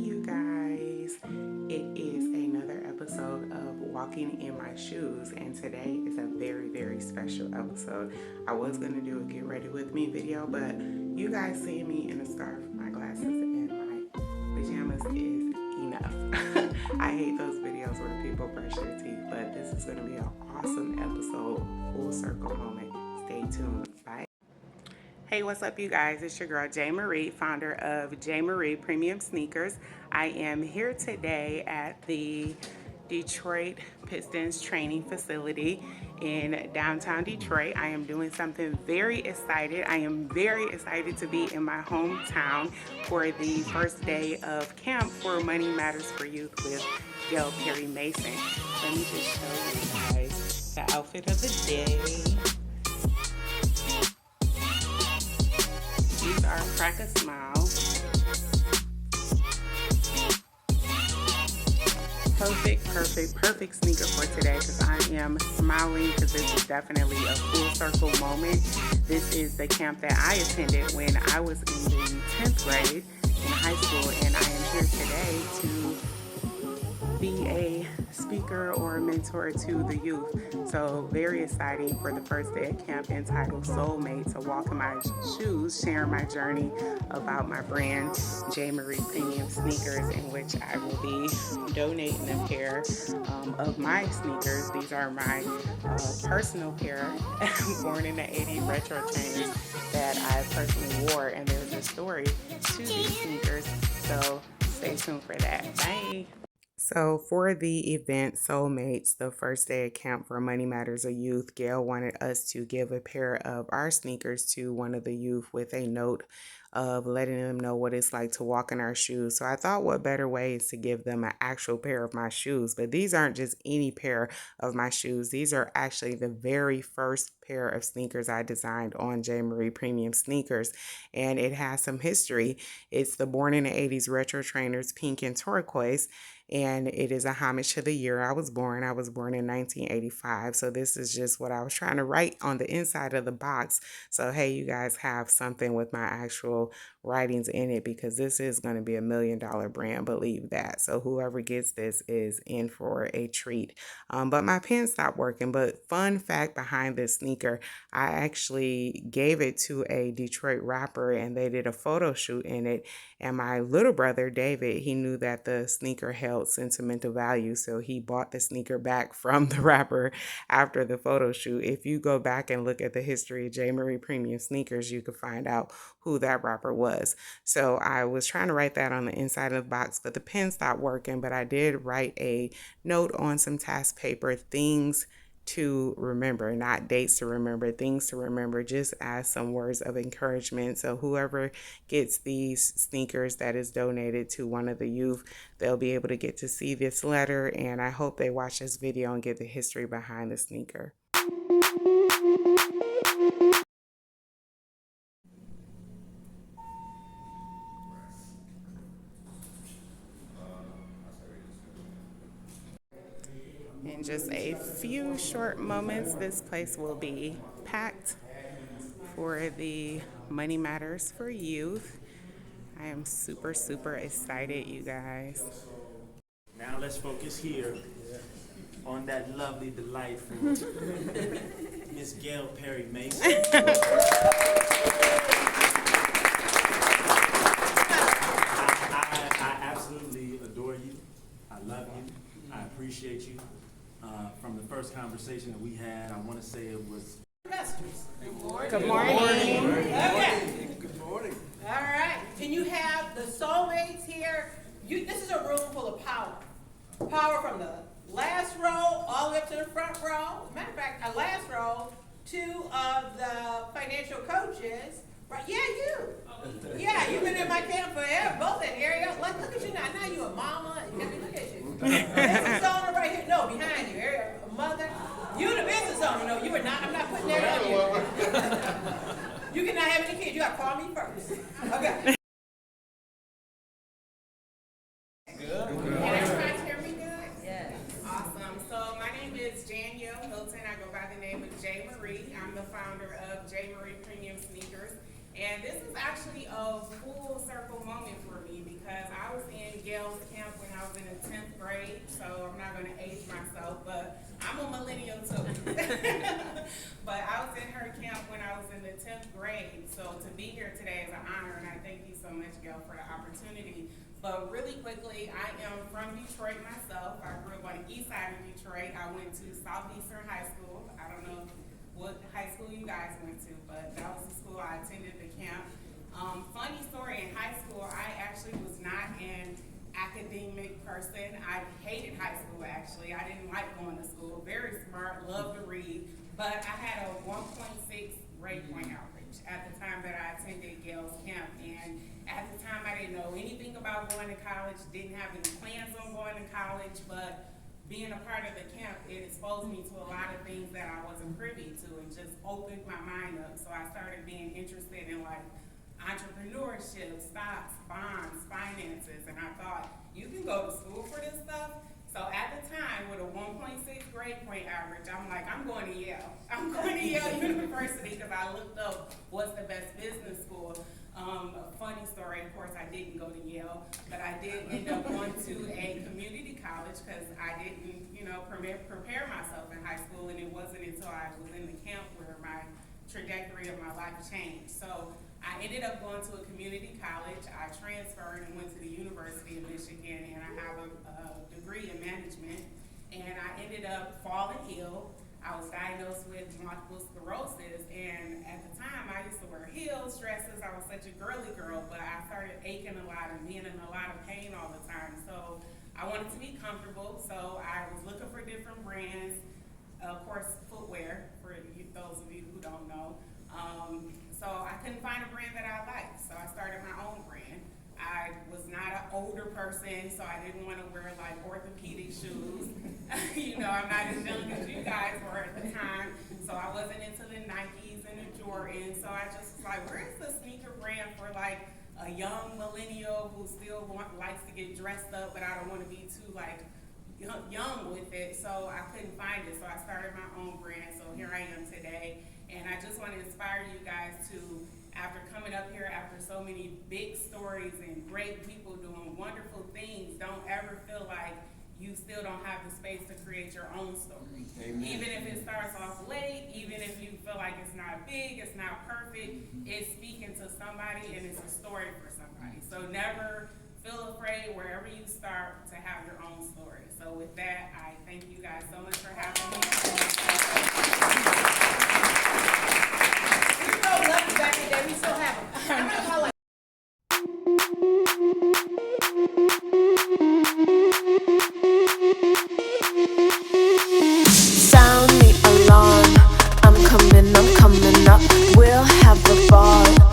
you guys. It is another episode of Walking in My Shoes, and today is a very, very special episode. I was going to do a get ready with me video, but you guys seeing me in a scarf, my glasses, and my pajamas is enough. I hate those videos where people brush their teeth, but this is going to be an awesome episode, full circle moment. Stay tuned. Bye. Hey, what's up, you guys? It's your girl, J. Marie, founder of J. Marie Premium Sneakers. I am here today at the Detroit Pistons training facility in downtown Detroit. I am doing something very excited. I am very excited to be in my hometown for the first day of camp for Money Matters for Youth with Gail Perry Mason. Let me just show you guys the outfit of the day. These are Crack a Smile. Perfect sneaker for today because I am smiling because this is definitely a full circle moment. This is the camp that I attended when I was in the 10th grade in high school, and I am here today to be a speaker or a mentor to the youth. So very exciting for the first day of camp entitled Soulmate, to walk in my shoes, sharing my journey about my brand, J. Marie Premium Sneakers, in which I will be donating a pair of my sneakers. These are my personal pair, born in the 80s retro trainers that I personally wore, and there's a story to these sneakers. So stay tuned for that. Bye. So for the event Soulmates, the first day of camp for Money Matters of Youth, Gail wanted us to give a pair of our sneakers to one of the youth with a note of letting them know what it's like to walk in our shoes. So I thought, what better way is to give them an actual pair of my shoes. But these aren't just any pair of my shoes. These are actually the very first pair of sneakers I designed on J. Marie Premium Sneakers, and it has some history. It's the Born in the 80s retro trainers, pink and turquoise, and it is a homage to the year I was born. I was born in 1985, so this is just what I was trying to write on the inside of the box. So hey, you guys have something with my actual writings in it, because this is going to be $1 million brand, believe that. So whoever gets this is in for a treat. But my pen stopped working. But fun fact behind this sneaker, I actually gave it to a Detroit rapper and they did a photo shoot in it. And my little brother, David, he knew that the sneaker held sentimental value, so he bought the sneaker back from the rapper after the photo shoot. If you go back and look at the history of J. Marie Premium Sneakers, you could find out who that rapper was. So I was trying to write that on the inside of the box, but the pen stopped working. But I did write a note on some task paper, things to remember, not dates to remember, things to remember, just as some words of encouragement. So whoever gets these sneakers that is donated to one of the youth, they'll be able to get to see this letter, and I hope they watch this video and get the history behind the sneaker. In just a few short moments, this place will be packed for the Money Matters for Youth. I am super excited, you guys. Now let's focus here on that lovely, delightful Miss Gail Perry Mason. I absolutely adore you. I love you. I appreciate you. From the first conversation that we had, I want to say it was... Good morning. Good morning. Okay. Good morning. All right. Can you have the soulmates here? This is a room full of power. Power from the last row all the way up to the front row. As a matter of fact, our last row, two of the financial coaches. Right? Yeah, you. Yeah, you've been in my camp forever. Both in area. Look at you now. Now you a mama. I mean, look at you. Business owner right here. No, behind you. A mother. You the business owner. No, you are not. I'm not putting that on you. You cannot have any kids. You got to call me first. Okay. Good. Can everybody hear me good? Yes. Awesome. So my name is Danielle Hilton. I go by the name of J. Marie. I'm the founder of J. Marie Premium Sneakers. And this is actually a full circle moment for me because I was in Gail So to be here today is an honor, and I thank you so much, Gail, for the opportunity. But really quickly, I am from Detroit myself. I grew up on the east side of Detroit. I went to Southeastern Highschool. I don't know what high school you guys went to, but that was the school I attended the camp. Funny story, in high school, I actually was not an academic person. I hated high school, actually. I didn't like going to school. Very smart, loved to read, but I had a 1.6 grade point average at the time that I attended Gail's camp. And at the time, I didn't know anything about going to college, didn't have any plans on going to college, but being a part of the camp, it exposed me to a lot of things that I wasn't privy to and just opened my mind up. So I started being interested in like entrepreneurship, stocks, bonds, finances, and I thought, you can go to school for this stuff? So at the time, with a 1.6 grade point average, I'm like, I'm going to Yale. I'm going to Yale University because I looked up what's the best business school. A funny story, of course, I didn't go to Yale, but I did end up going to a community college because I didn't, prepare myself in high school, and it wasn't until I was in the camp where my trajectory of my life changed. So I ended up going to a community college. I transferred and went to the University of Michigan, and I have a degree in management, and I ended up falling ill. I was diagnosed with multiple sclerosis, and at the time I used to wear heels, dresses. I was such a girly girl, but I started aching a lot and being in a lot of pain all the time. So I wanted to be comfortable, so I was looking for different brands, of course, footwear, for those of you who don't know. So I couldn't find a brand that I liked, so I started my own brand. I was not an older person, so I didn't want to wear like orthopedic shoes. I'm not as young as you guys were at the time, so I wasn't into the Nikes and the Jordans. So I just was like, where's the sneaker brand for like a young millennial who still likes to get dressed up, but I don't want to be too like young with it. So I couldn't find it, so I started my own brand. So here I am today, and I just want to inspire you guys to, after coming up here after so many big stories and great people doing wonderful things, don't ever feel like you still don't have the space to create your own story. Amen. Even if it starts off late, even if you feel like it's not big, it's not perfect, it's speaking to somebody and it's a story for somebody. So never feel afraid wherever you start to have your own story. So with that, I thank you guys so much for having me. You know, love you back in the day, we still have them. I'm gonna call it. Sound the alarm, I'm coming up, we'll have a ball.